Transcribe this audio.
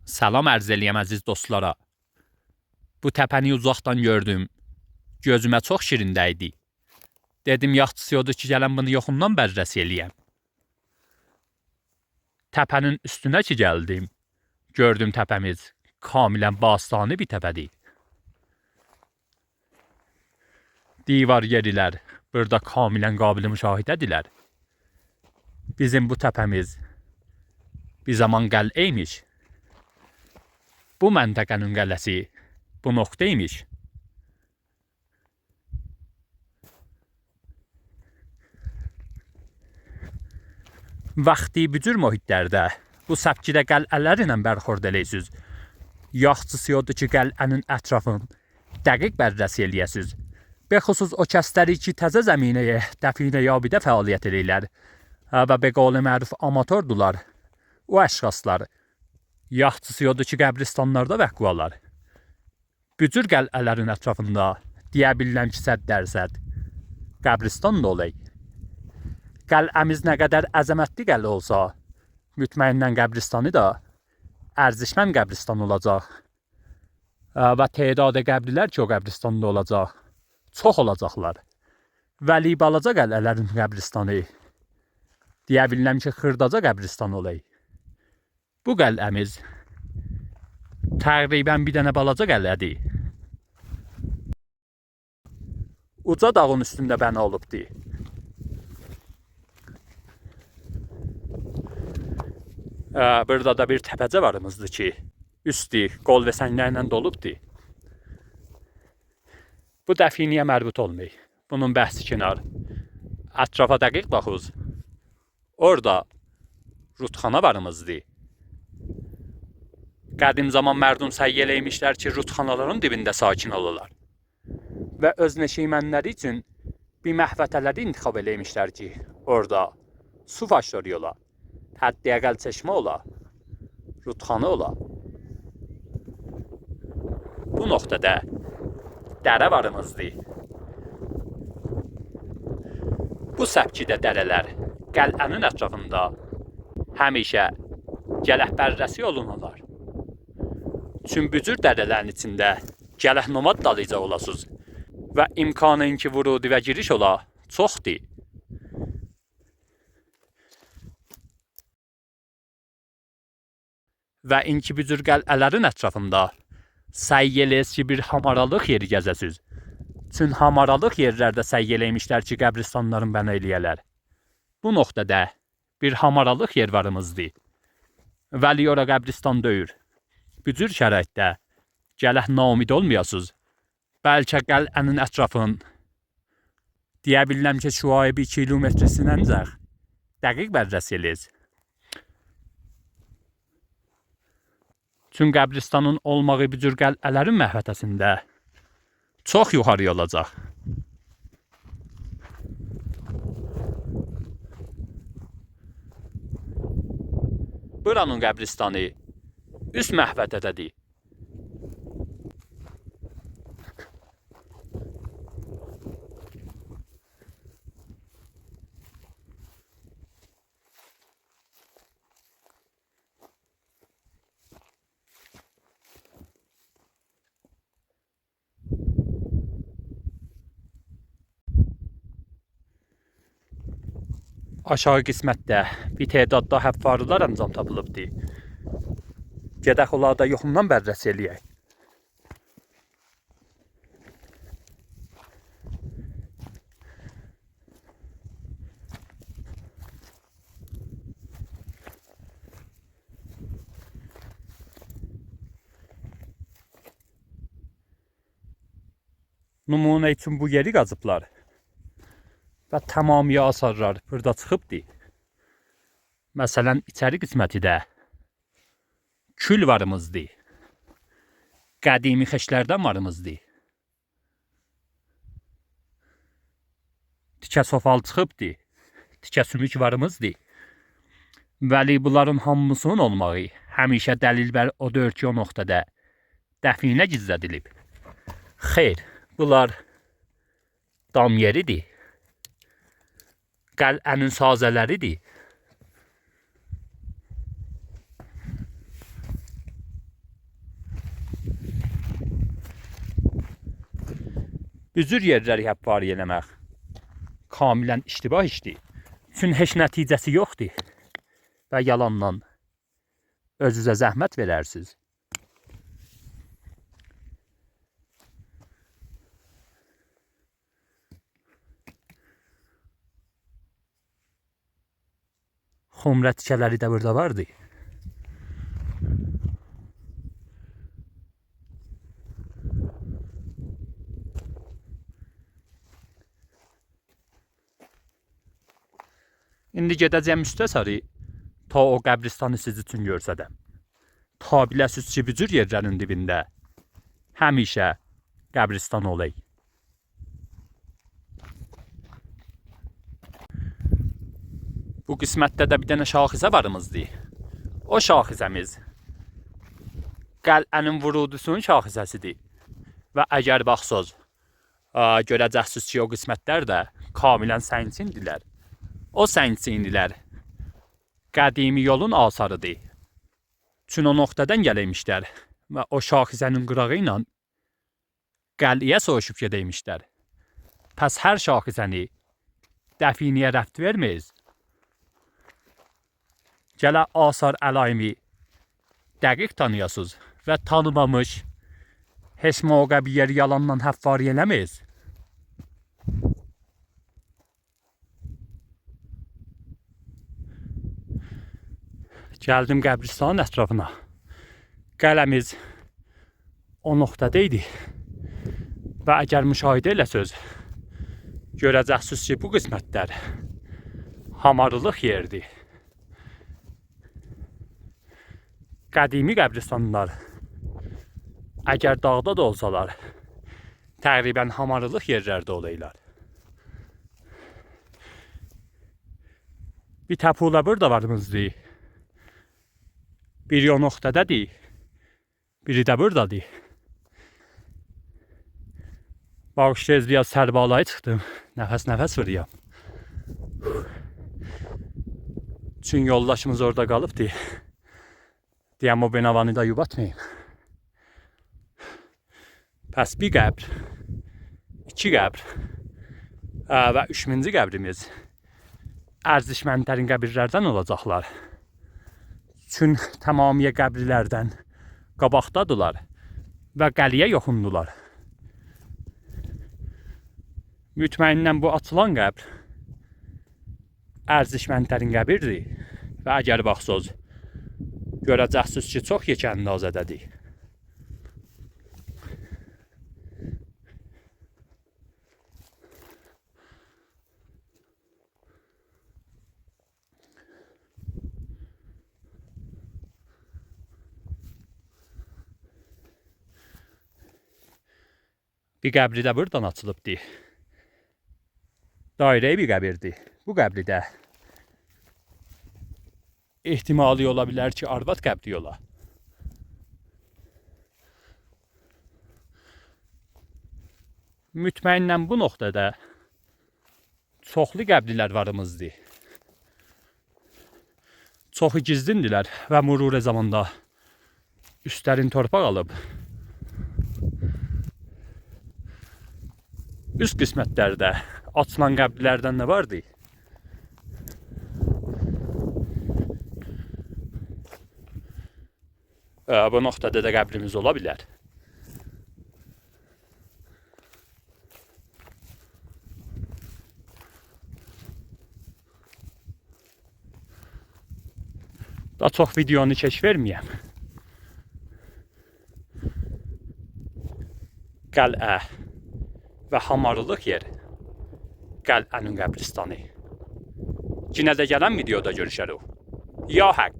Salam ərz eləyəm əziz dostlara. Bu təpəni uzaqdan gördüm. Gözümə çox şirin dəydi. Dedim yaxşısı odur ki, gələn bunu yoxundan bərrəsi eləyəm. Təpənin üstünə ki gəldim. Gördüm təpəmiz kamilən bastani bir təpədir. Divar yerilər burada kamilən qabil müşahidədirlər. Bizim bu təpəmiz bir zaman qəl'ə imiş. Bu məntəqənin qələsi bu nöqtə imiş. Vaxtı bücür mühitlərdə bu səpkidə qəl'ələrlə bərxurd eləyəsiz. Yaxşısı odur ki, qəl'ənin ətrafını dəqiq bərrəsi eləyəsiz. Bəxüsus o kəsləri ki, təzə zəminəyə dəfinə yabidə fəaliyyət eləyirlər və be qavli məruf amatördular. O əşxaslar yaxşısı odur ki, qəbristanlarda vəqvalar. Bücür qəl'ələrin ətrafında deyə bilirəm ki, 100% qəbristan da olay. Qəl'əmiz nə qədər əzəmətli qəl'ə olsa, mütməyindən qəbristanı da ərzişmən qəbristan olacaq. Və tədadə qəbrilər ki, o qəbristanda olacaq, çox olacaqlar. Vəli balaca qəl'ələrin qəbristanı deyə bilirəm ki, xırdaca qəbristan olay. Bu qəl'əmiz təqribən bir dənə balaca qəl'ədir. Uca dağın üstündə bəna olubdur. Burada da bir təpəcə varımızdır ki, üstü qol və sənglərlə dolubdur. Bu dəfiniyə mərbut olmayı. Bunun bəhsi kənar. Ətrafa dəqiq baxız. Orada rutxana varımızdır. Qədim zaman mərdum səy eləymişlər ki, rutxanaların dibində sakin olurlar. Və öz neşeymənləri üçün bir məhvətələri intixab eləymişlər ki, orada su faşları yola, həddi əqəl çeşmə ola, rutxana ola. Bu nöqtədə dərə varımızdır. Bu səpkidə dərələr qəl'ənin ətrafında həmişə gələh bərrəsi olunurlar. Çün bücür dərələrin içində gələh nomad dalıca olasız və imkanın ki, vurudi və giriş ola çoxdur. Və inki bücür qəl'ələrin ətrafında səy eləyəsiz ki, bir hamaralıq yeri gəzəsiz. Çün hamaralıq yerlərdə səy eləymişlər ki, qəbristanların bəna eləyələr. Bu nöqtədə bir hamaralıq yer varımızdır. Vəli ora qəbristan döyür. Bücür şəraitdə gələh naumid olmayasız. Bəlkə qəl'ənin ətrafın deyə bilirəm ki, şuayı 1 kilometrisindən cəx dəqiq bərrəsi eləyəsiz. Çün qəbristanın olmağı bücür qəl'ələrin məhvətəsində çox yuxarı olacaq. Buranın qəbristanı üst məhvətədədir. Aşağı qismətdə bir tədadda həvvarılar əncam tapılıbdır. Gedək onlarda yoxundan bərrəsi eləyək. Nümunə üçün bu yeri qazıblar. Və tamamiyə asarlar burada çıxıbdır. Məsələn, içəri qismətidə kül varımızdır. Qədimi xeşlərdən varımızdır. Tikə sofal çıxıbdır. Tikə sümük varımızdır. Vəli bunların hamısının olmağı həmişə dəlil bər o deyir ki, o nöqtədə dəfinə gizlədilib. Xeyr, bunlar dam yeridir. Qəl'ənin sazələridir. Büzür yerləri həvvar eləmək kamilən iştibah işdir. Çünki heç nəticəsi yoxdur və yalandan özünüzə zəhmət verərsiniz. Xumra tikələri də burada vardı. İndi gedəcəm üstə sarı, ta o qəbristanı siz üçün görsədəm. Ta biləsiz ki, bücür yerlərin dibində həmişə qəbristan olay. Bu qismətdə də bir dənə şaxizə varımızdır. O şaxizəmiz qəl'ənin vurudusunun şaxizəsidir. Və əgər baxsız, görəcəksiniz ki, o qismətlər də kamilən sənsindirlər. O sənsinlər qədimi yolun asarıdır. Çünki o nöqtədən gələymişlər və o şaxizənin qırağı ilə qəl'iyə soğuşub gedəymişlər. Pəs hər şaxizəni dəfiniyə rəft verməyiz. Gələ asar əlaimi dəqiq tanıyasınız və tanımamış heç mövqə bir yeri yalandan həvvar eləməyiz. Gəldim qəbristanın ətrafına. Qələmiz o nöqtədə idi. Və əgər müşahidə eləsəz, görəcəksiniz ki, bu qismətlər hamarlıq yerdir. Qədimi qəbristanlar əgər dağda da olsalar, təqribən hamarlıq yerlərdə olaylar. Bir təpula burada varımızdır. Biri o nöqtədədir, biri də buradadır. Bağışlayız, biraz sərbalaya çıxdım. Nəfəs vuruyam. Çünki yoldaşımız orada qalıbdır. Deyəm o benavanı da yubatmayın. Pəs bir qəbr, 2 qəbr və 3-cü qəbrimiz ərzişməndlərin qəbirlərdən olacaqlar. Çünki tamamiyə qəbirlərdən qabaqdadılar və qəliyə yoxundular. Mütməinnən bu açılan qəbr ərzişməndlərin qəbirdir və əgər baxsız, görəcəksiniz ki, çox yekəndazədədir. Bir qəbri də buradan açılıbdır. Dairəyi bir qəbirdir. Bu qəbri də ehtimali ola bilər ki, arvad qəbri ola. Mütməinnən bu nöqtədə çoxlu qəbrilər varımızdır. Çoxu gizdindilər və mürurə zamanda üstlərin torpaq alıb. Üst qismətlərdə açılan qəbirlərdən də vardı. Bu nöqtədə də qəbrimiz ola bilər. Daha çox videonu keş verməyəm. Qəl'ə və hamarlıq yer qəl'ənin qəbristanı. Yenə də gələn videoda görüşərik. Ya həq.